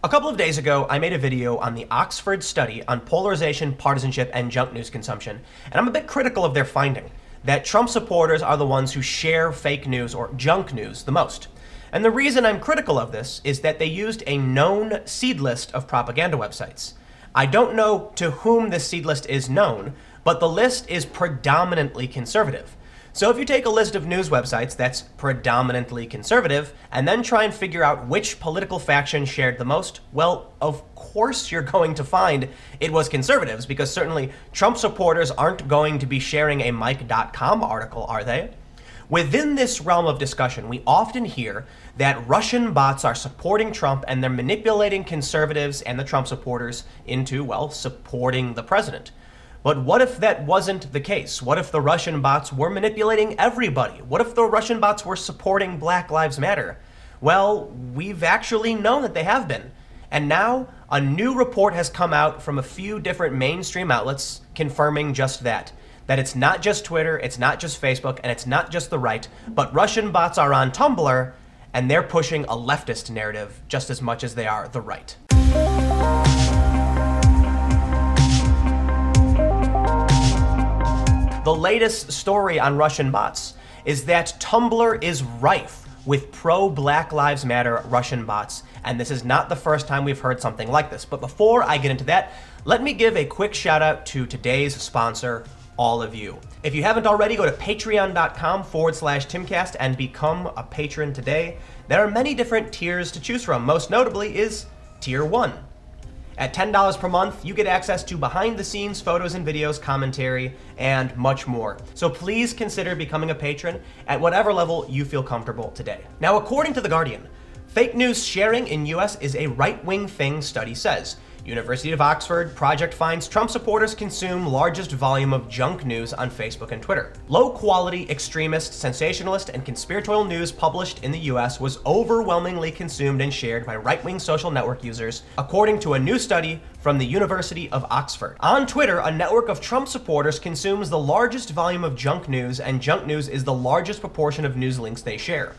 A couple of days ago, I made a video on the Oxford study on polarization, partisanship, and junk news consumption, and I'm a bit critical of their finding, that Trump supporters are the ones who share fake news or junk news the most. And the reason I'm critical of this is that they used a known seed list of propaganda websites. I don't know to whom this seed list is known, but the list is predominantly conservative. So if you take a list of news websites that's predominantly conservative, and then try and figure out which political faction shared the most, well, of course you're going to find it was conservatives, because certainly Trump supporters aren't going to be sharing a Mike.com article, are they? Within this realm of discussion, we often hear that Russian bots are supporting Trump and they're manipulating conservatives and the Trump supporters into, well, supporting the president. But what if that wasn't the case? What if the Russian bots were manipulating everybody? What if the Russian bots were supporting Black Lives Matter? Well, we've actually known that they have been. And now a new report has come out from a few different mainstream outlets confirming just that. That it's not just Twitter, it's not just Facebook, and it's not just the right, but Russian bots are on Tumblr, and they're pushing a leftist narrative just as much as they are the right. The latest story on Russian bots is that Tumblr is rife with pro-Black Lives Matter Russian bots, and this is not the first time we've heard something like this. But before I get into that, let me give a quick shout out to today's sponsor, all of you. If you haven't already, go to patreon.com/Timcast and become a patron today. There are many different tiers to choose from. Most notably is Tier 1. At $10 per month, you get access to behind-the-scenes photos and videos, commentary, and much more. So please consider becoming a patron at whatever level you feel comfortable today. Now, according to The Guardian, fake news sharing in US is a right-wing thing, study says. University of Oxford project finds Trump supporters consume largest volume of junk news on Facebook and Twitter. Low-quality, extremist, sensationalist, and conspiratorial news published in the US was overwhelmingly consumed and shared by right-wing social network users, according to a new study from the University of Oxford. On Twitter, a network of Trump supporters consumes the largest volume of junk news, and junk news is the largest proportion of news links they share,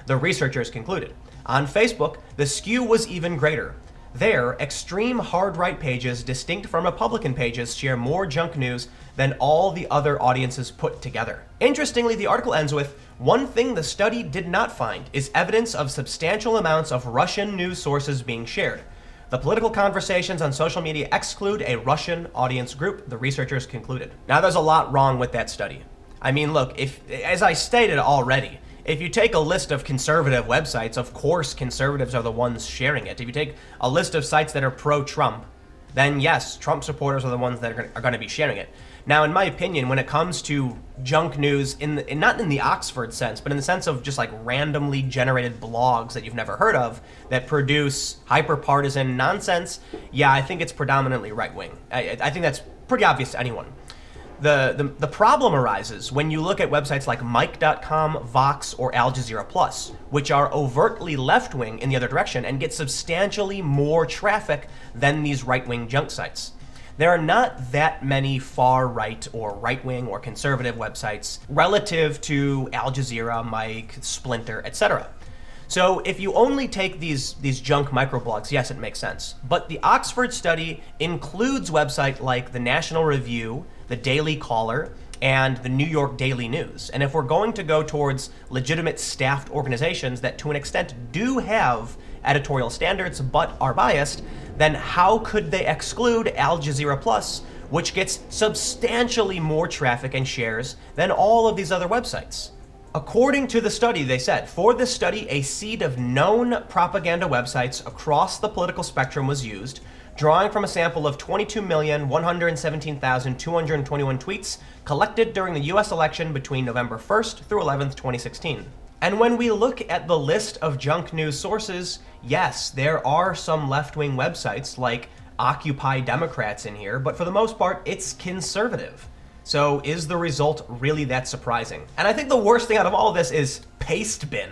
the researchers concluded. On Facebook, the skew was even greater. There, extreme hard-right pages distinct from Republican pages share more junk news than all the other audiences put together. Interestingly, the article ends with, one thing the study did not find is evidence of substantial amounts of Russian news sources being shared. The political conversations on social media exclude a Russian audience group, the researchers concluded. Now, there's a lot wrong with that study. I mean, look, as I stated already, if you take a list of conservative websites, of course conservatives are the ones sharing it. If you take a list of sites that are pro-Trump, then yes, Trump supporters are the ones that are going to be sharing it. Now, in my opinion, when it comes to junk news, not in the Oxford sense, but in the sense of just like randomly generated blogs that you've never heard of that produce hyper-partisan nonsense, yeah, I think it's predominantly right-wing. I think that's pretty obvious to anyone. The problem arises when you look at websites like Mike.com, Vox, or Al Jazeera Plus, which are overtly left-wing in the other direction and get substantially more traffic than these right-wing junk sites. There are not that many far-right or right-wing or conservative websites relative to Al Jazeera, Mike, Splinter, etc. So if you only take these junk microblogs, yes, it makes sense. But the Oxford study includes websites like the National Review, the Daily Caller, and the New York Daily News. And if we're going to go towards legitimate staffed organizations that to an extent do have editorial standards but are biased, then how could they exclude Al Jazeera Plus, which gets substantially more traffic and shares than all of these other websites? According to the study, they said, for this study, a seed of known propaganda websites across the political spectrum was used, drawing from a sample of 22,117,221 tweets collected during the US election between November 1st through 11th, 2016. And when we look at the list of junk news sources, yes, there are some left-wing websites like Occupy Democrats in here, but for the most part, it's conservative. So is the result really that surprising? And I think the worst thing out of all of this is Pastebin.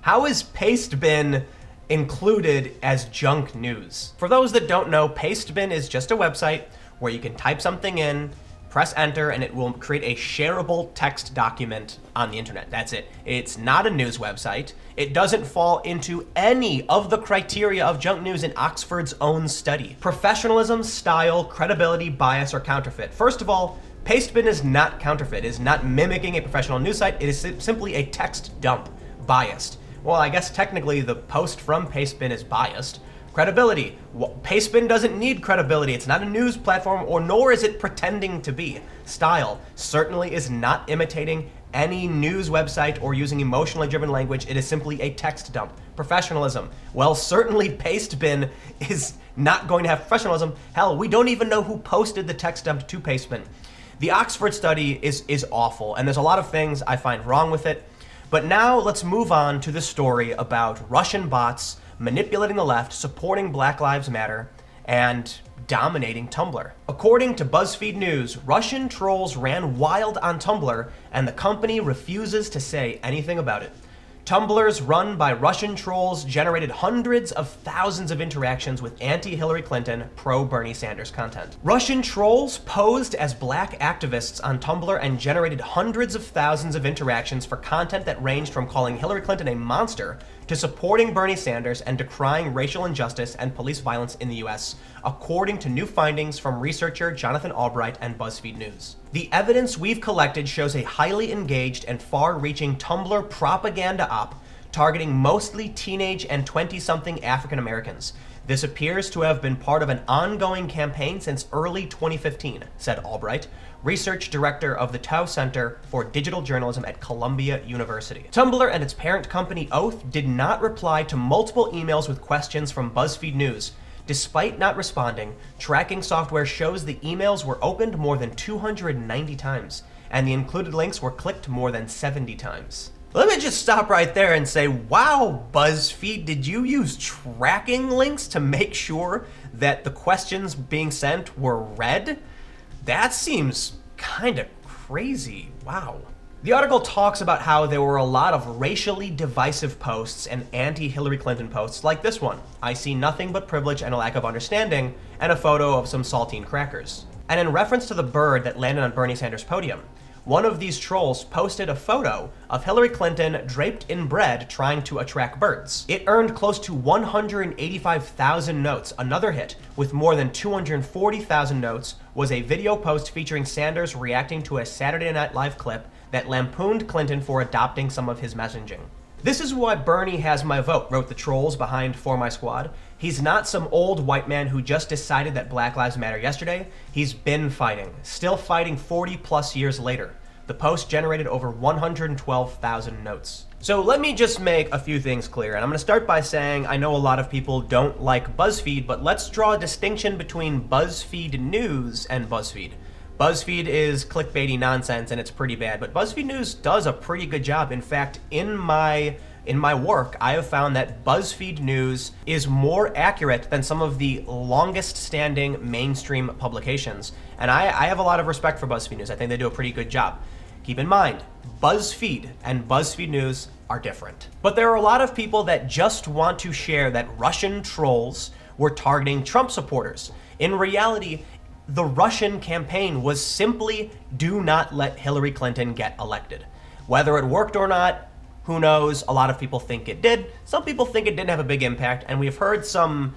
How is Pastebin included as junk news? For those that don't know, Pastebin is just a website where you can type something in, Press enter and it will create a shareable text document on the internet. That's it. It's not a news website. It doesn't fall into any of the criteria of junk news in Oxford's own study. Professionalism, style, credibility, bias, or counterfeit. First of all, Pastebin is not counterfeit. It is not mimicking a professional news site. It is simply a text dump, biased. Well, I guess technically the post from Pastebin is biased. Credibility. Pastebin doesn't need credibility. It's not a news platform, nor is it pretending to be. Style certainly is not imitating any news website or using emotionally driven language. It is simply a text dump. Professionalism. Well, certainly Pastebin is not going to have professionalism. Hell, we don't even know who posted the text dump to Pastebin. The Oxford study is awful, and there's a lot of things I find wrong with it. But now let's move on to the story about Russian bots manipulating the left, supporting Black Lives Matter, and dominating Tumblr. According to BuzzFeed News, Russian trolls ran wild on Tumblr, and the company refuses to say anything about it. Tumblrs run by Russian trolls generated hundreds of thousands of interactions with anti-Hillary Clinton, pro-Bernie Sanders content. Russian trolls posed as black activists on Tumblr and generated hundreds of thousands of interactions for content that ranged from calling Hillary Clinton a monster to supporting Bernie Sanders and decrying racial injustice and police violence in the US, according to new findings from researcher Jonathan Albright and BuzzFeed News. The evidence we've collected shows a highly engaged and far-reaching Tumblr propaganda op targeting mostly teenage and 20-something African Americans. This appears to have been part of an ongoing campaign since early 2015, said Albright, research director of the Tao Center for Digital Journalism at Columbia University. Tumblr and its parent company Oath did not reply to multiple emails with questions from BuzzFeed News. Despite not responding, tracking software shows the emails were opened more than 290 times, and the included links were clicked more than 70 times. Let me just stop right there and say, wow, BuzzFeed, did you use tracking links to make sure that the questions being sent were read? That seems kind of crazy. Wow. The article talks about how there were a lot of racially divisive posts and anti-Hillary Clinton posts like this one. I see nothing but privilege and a lack of understanding, and a photo of some saltine crackers. And in reference to the bird that landed on Bernie Sanders' podium, one of these trolls posted a photo of Hillary Clinton draped in bread trying to attract birds. It earned close to 185,000 notes. Another hit, with more than 240,000 notes, was a video post featuring Sanders reacting to a Saturday Night Live clip that lampooned Clinton for adopting some of his messaging. This is why Bernie has my vote, wrote the trolls behind For My Squad. He's not some old white man who just decided that Black Lives Matter yesterday. He's been fighting, still fighting 40 plus years later. The post generated over 112,000 notes. So let me just make a few things clear, and I'm going to start by saying I know a lot of people don't like BuzzFeed, but let's draw a distinction between BuzzFeed News and BuzzFeed. BuzzFeed is clickbaity nonsense and it's pretty bad, but BuzzFeed News does a pretty good job. In fact, in my work, I have found that BuzzFeed News is more accurate than some of the longest standing mainstream publications. And I have a lot of respect for BuzzFeed News. I think they do a pretty good job. Keep in mind, BuzzFeed and BuzzFeed News are different. But there are a lot of people that just want to share that Russian trolls were targeting Trump supporters. In reality, the Russian campaign was simply do not let Hillary Clinton get elected. Whether it worked or not, who knows? A lot of people think it did. Some people think it didn't have a big impact, and we've heard some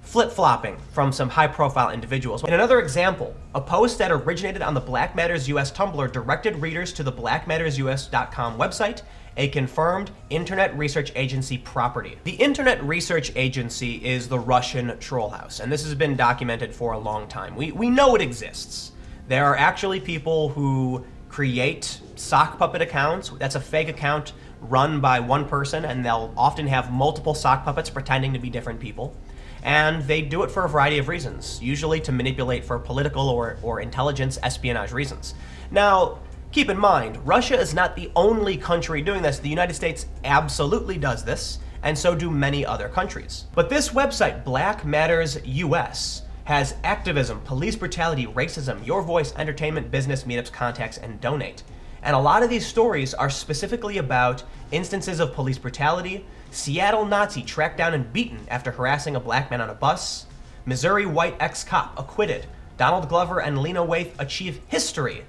flip-flopping from some high-profile individuals. In another example, a post that originated on the Black Matters US Tumblr directed readers to the blackmattersus.com website, a confirmed internet research agency property. The internet research agency is the Russian troll house, and this has been documented for a long time. We know it exists. There are actually people who create sock puppet accounts. That's a fake account run by one person, and they'll often have multiple sock puppets pretending to be different people. And they do it for a variety of reasons, usually to manipulate for political or intelligence espionage reasons. Now, keep in mind, Russia is not the only country doing this. The United States absolutely does this, and so do many other countries. But this website, Black Matters US, has activism, police brutality, racism, your voice, entertainment, business, meetups, contacts, and donate. And a lot of these stories are specifically about instances of police brutality, Seattle Nazi tracked down and beaten after harassing a black man on a bus, Missouri white ex-cop acquitted, Donald Glover and Lena Waithe achieve history.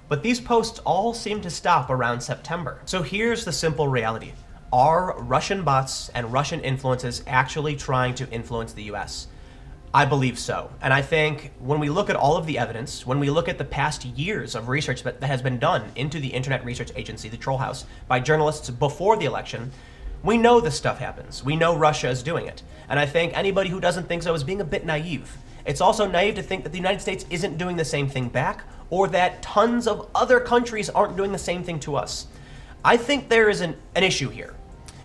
But these posts all seem to stop around September. So here's the simple reality. Are Russian bots and Russian influences actually trying to influence the US? I believe so. And I think when we look at all of the evidence, when we look at the past years of research that has been done into the Internet Research Agency, the Troll House, by journalists before the election, we know this stuff happens. We know Russia is doing it. And I think anybody who doesn't think so is being a bit naive. It's also naive to think that the United States isn't doing the same thing back, or that tons of other countries aren't doing the same thing to us. I think there is an issue here,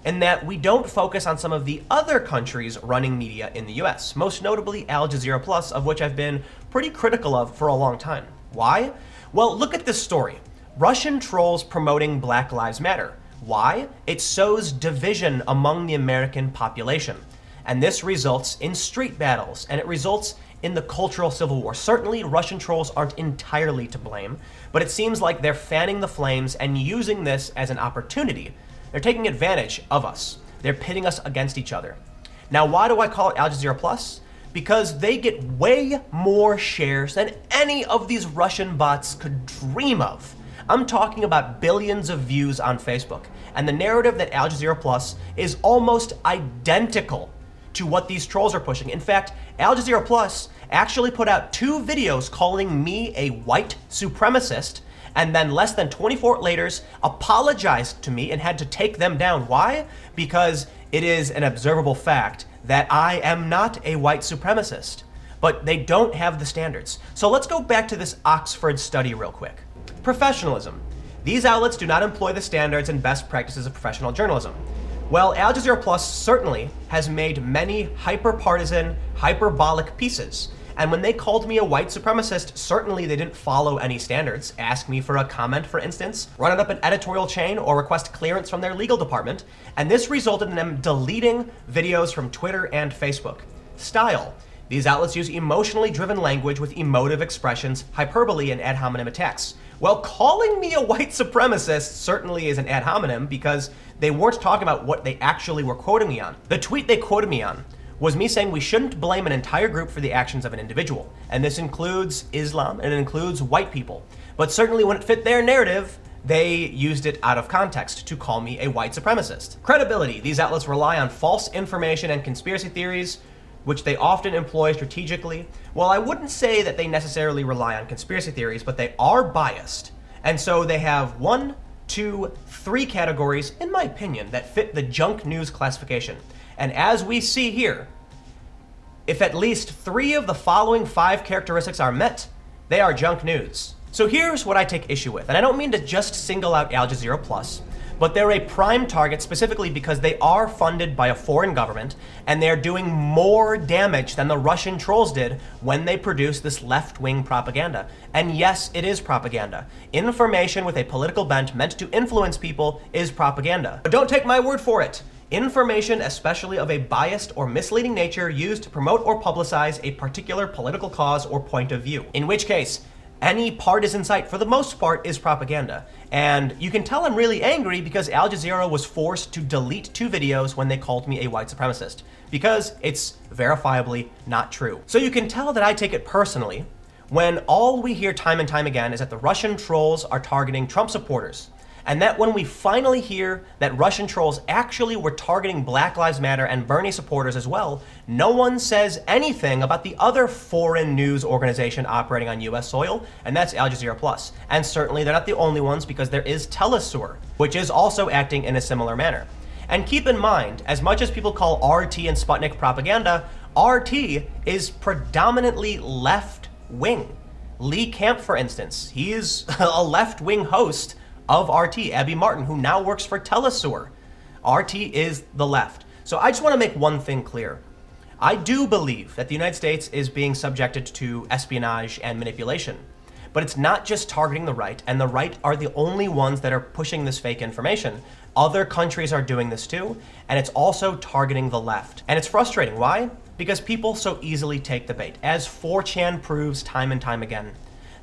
in that we don't focus on some of the other countries running media in the US, most notably Al Jazeera Plus, of which I've been pretty critical of for a long time. Why? Well, look at this story. Russian trolls promoting Black Lives Matter. Why? It sows division among the American population. And this results in street battles, and it results in the cultural civil war. Certainly, Russian trolls aren't entirely to blame, but it seems like they're fanning the flames and using this as an opportunity. They're taking advantage of us. They're pitting us against each other. Now, why do I call it Al Jazeera Plus? Because they get way more shares than any of these Russian bots could dream of. I'm talking about billions of views on Facebook, and the narrative that Al Jazeera Plus is almost identical to what these trolls are pushing. In fact, Al Jazeera Plus actually put out 2 videos calling me a white supremacist, and then less than 24 hours later apologized to me and had to take them down. Why? Because it is an observable fact that I am not a white supremacist, but they don't have the standards. So let's go back to this Oxford study real quick. Professionalism. These outlets do not employ the standards and best practices of professional journalism. Well, Al Jazeera Plus certainly has made many hyper-partisan, hyperbolic pieces. And when they called me a white supremacist, certainly they didn't follow any standards. Ask me for a comment, for instance, run it up an editorial chain, or request clearance from their legal department. And this resulted in them deleting videos from Twitter and Facebook. Style. These outlets use emotionally driven language with emotive expressions, hyperbole, and ad hominem attacks. Well, calling me a white supremacist certainly is an ad hominem because they weren't talking about what they actually were quoting me on. The tweet they quoted me on was me saying we shouldn't blame an entire group for the actions of an individual. And this includes Islam, and it includes white people. But certainly when it fit their narrative, they used it out of context to call me a white supremacist. Credibility. These outlets rely on false information and conspiracy theories, which they often employ strategically. Well, I wouldn't say that they necessarily rely on conspiracy theories, but they are biased. And so they have 1, 2, 3 categories, in my opinion, that fit the junk news classification. And as we see here, if at least 3 of the following 5 characteristics are met, they are junk news. So here's what I take issue with, and I don't mean to just single out Al Jazeera Plus, but they're a prime target specifically because they are funded by a foreign government, and they're doing more damage than the Russian trolls did when they produced this left-wing propaganda. And yes, it is propaganda. Information with a political bent meant to influence people is propaganda. But don't take my word for it. Information, especially of a biased or misleading nature, used to promote or publicize a particular political cause or point of view. In which case, any partisan site, for the most part, is propaganda. And you can tell I'm really angry because Al Jazeera was forced to delete 2 videos when they called me a white supremacist, because it's verifiably not true. So you can tell that I take it personally when all we hear time and time again is that the Russian trolls are targeting Trump supporters. And that when we finally hear that Russian trolls actually were targeting Black Lives Matter and Bernie supporters as well, no one says anything about the other foreign news organization operating on US soil, and that's Al Jazeera Plus. And certainly they're not the only ones, because there is Telesur, which is also acting in a similar manner. And keep in mind, as much as people call RT and Sputnik propaganda, RT is predominantly left-wing. Lee Camp, for instance, he is a left-wing host of RT, Abby Martin, who now works for Telesur. RT is the left. So I just want to make one thing clear. I do believe that the United States is being subjected to espionage and manipulation, but it's not just targeting the right, and the right are the only ones that are pushing this fake information. Other countries are doing this too, and it's also targeting the left. And it's frustrating. Why? Because people so easily take the bait, as 4chan proves time and time again.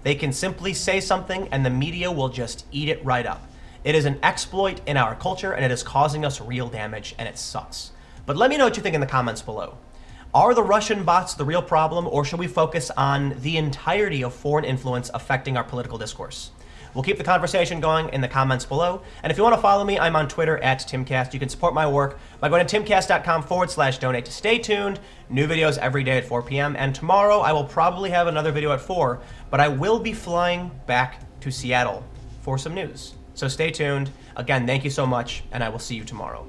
They can simply say something and the media will just eat it right up. It is an exploit in our culture, and it is causing us real damage, and it sucks. But let me know what you think in the comments below. Are the Russian bots the real problem, or should we focus on the entirety of foreign influence affecting our political discourse? We'll keep the conversation going in the comments below. And if you want to follow me, I'm on Twitter @TimCast. You can support my work by going to timcast.com/donate to stay tuned. New videos every day at 4 p.m. And tomorrow I will probably have another video at 4, but I will be flying back to Seattle for some news. So stay tuned. Again, thank you so much, and I will see you tomorrow.